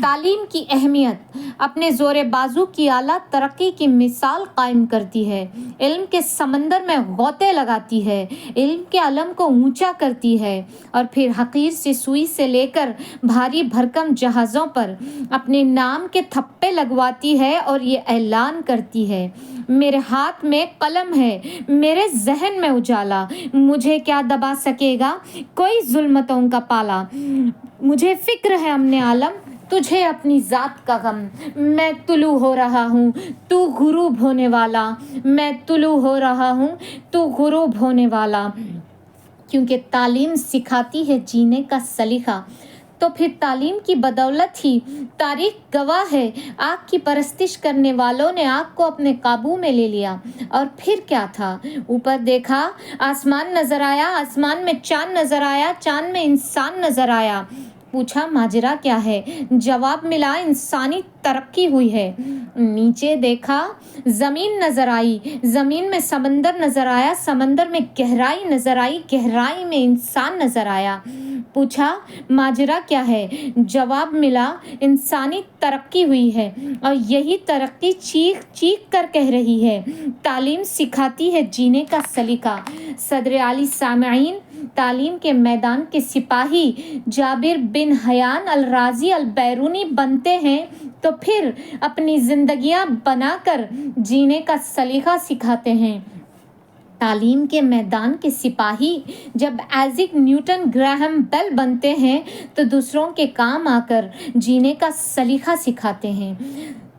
تعلیم کی اہمیت اپنے زور بازو کی اعلیٰ ترقی کی مثال قائم کرتی ہے۔ علم کے سمندر میں غوطے لگاتی ہے، علم کے علم کو اونچا کرتی ہے اور پھر حقیر سی سوئی سے لے کر بھاری بھرکم جہازوں پر اپنے نام کے تھپے لگواتی ہے اور یہ اعلان کرتی ہے: میرے ہاتھ میں قلم ہے، میرے ذہن میں اجالا، مجھے کیا دبا سکے گا کوئی ظلمتوں کا پالا۔ مجھے فکر ہے امن عالم، تجھے اپنی ذات کا غم۔ میں طلوع ہو رہا ہوں، تو غروب ہونے والا، میں طلوع ہو رہا ہوں، تو غروب ہونے والا۔ کیونکہ تعلیم سکھاتی ہے جینے کا سلیقہ، تو پھر تعلیم کی بدولت ہی تاریخ گواہ ہے آگ کی پرستش کرنے والوں نے آگ کو اپنے قابو میں لے لیا۔ اور پھر کیا تھا؟ اوپر دیکھا، آسمان نظر آیا، آسمان میں چاند نظر آیا، چاند میں انسان نظر آیا۔ پوچھا ماجرا کیا ہے؟ جواب ملا انسانی ترقی ہوئی ہے۔ نیچے دیکھا، زمین نظر آئی، زمین میں سمندر نظر آیا، سمندر میں گہرائی نظر آئی، گہرائی میں انسان نظر آیا۔ پوچھا ماجرا کیا ہے؟ جواب ملا انسانی ترقی ہوئی ہے، اور یہی ترقی چیخ چیخ کر کہہ رہی ہے: تعلیم سکھاتی ہے جینے کا سلیقہ۔ صدر اعلی سامعین، تعلیم کے میدان کے سپاہی جابر بن حیان الرازی البیرونی بنتے ہیں تو پھر اپنی زندگیاں بنا کر جینے کا سلیقہ سکھاتے ہیں۔ تعلیم کے میدان کے سپاہی جب آئزیک نیوٹن گراہم بیل بنتے ہیں تو دوسروں کے کام آ کر جینے کا سلیقہ سکھاتے ہیں۔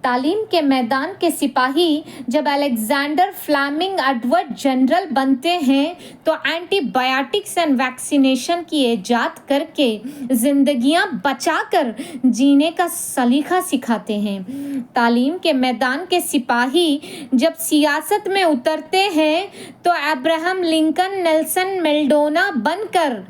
تعلیم کے میدان کے سپاہی جب الیگزینڈر فلیمنگ ایڈورڈ جنرل بنتے ہیں تو اینٹی بایوٹکس اینڈ ویکسینیشن کی ایجاد کر کے زندگیاں بچا کر جینے کا سلیقہ سکھاتے ہیں۔ تعلیم کے میدان کے سپاہی جب سیاست میں اترتے ہیں تو ابراہم لنکن، نیلسن مینڈیلا بن کر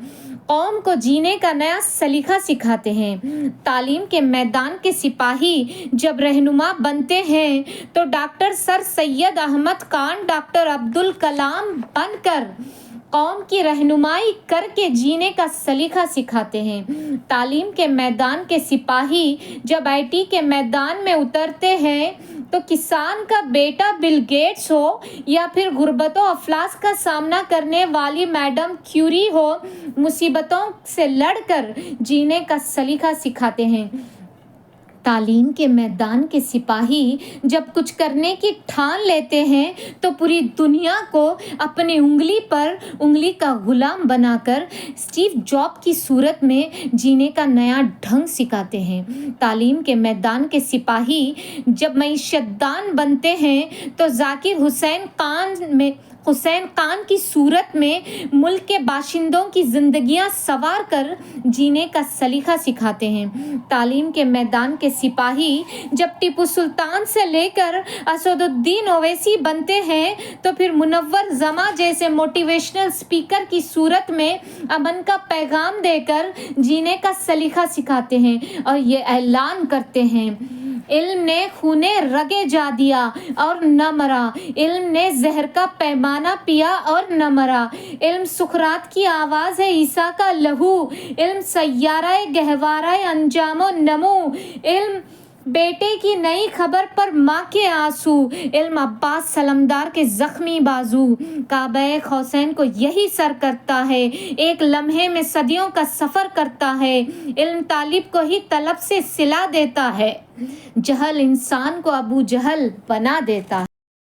قوم کو جینے کا نیا سلیقہ سکھاتے ہیں۔ تعلیم کے میدان کے سپاہی جب رہنما بنتے ہیں تو ڈاکٹر سر سید احمد خان، ڈاکٹر عبدالکلام بن کر قوم کی رہنمائی کر کے جینے کا سلیقہ سکھاتے ہیں۔ تعلیم کے میدان کے سپاہی جب آئی ٹی کے میدان میں اترتے ہیں تو کسان کا بیٹا بل گیٹس ہو یا پھر غربت و افلاس کا سامنا کرنے والی میڈم کیوری ہو، مصیبتوں سے لڑ کر جینے کا سلیقہ سکھاتے ہیں۔ تعلیم کے میدان کے سپاہی جب کچھ کرنے کی ٹھان لیتے ہیں تو پوری دنیا کو اپنی انگلی پر انگلی کا غلام بنا کر اسٹیو جاب کی صورت میں جینے کا نیا ڈھنگ سکھاتے ہیں۔ تعلیم کے میدان کے سپاہی جب معیشت دان بنتے ہیں تو ذاکر حسین خان کی صورت میں ملک کے باشندوں کی زندگیاں سنوار کر جینے کا سلیقہ سکھاتے ہیں۔ تعلیم کے میدان کے سپاہی جب ٹیپو سلطان سے لے کر اسد الدین اویسی بنتے ہیں تو پھر منور زماں جیسے موٹیویشنل اسپیکر کی صورت میں امن کا پیغام دے کر جینے کا سلیقہ سکھاتے ہیں اور یہ اعلان کرتے ہیں: علم نے خونے رگے جا دیا اور نہ مرا، علم نے زہر کا پیمانہ پیا اور نہ مرا، علم سقراط کی آواز ہے، عیسیٰ کا لہو، علم سیارہ گہوارہ انجام و نمو، علم بیٹے کی نئی خبر پر ماں کے آنسو، علم عباس سلمدار کے زخمی بازو۔ کعبہ قوسین کو یہی سر کرتا ہے، ایک لمحے میں صدیوں کا سفر کرتا ہے، علم طالب کو ہی طلب سے صلہ دیتا ہے، جہل انسان کو ابو جہل بنا دیتا ہے۔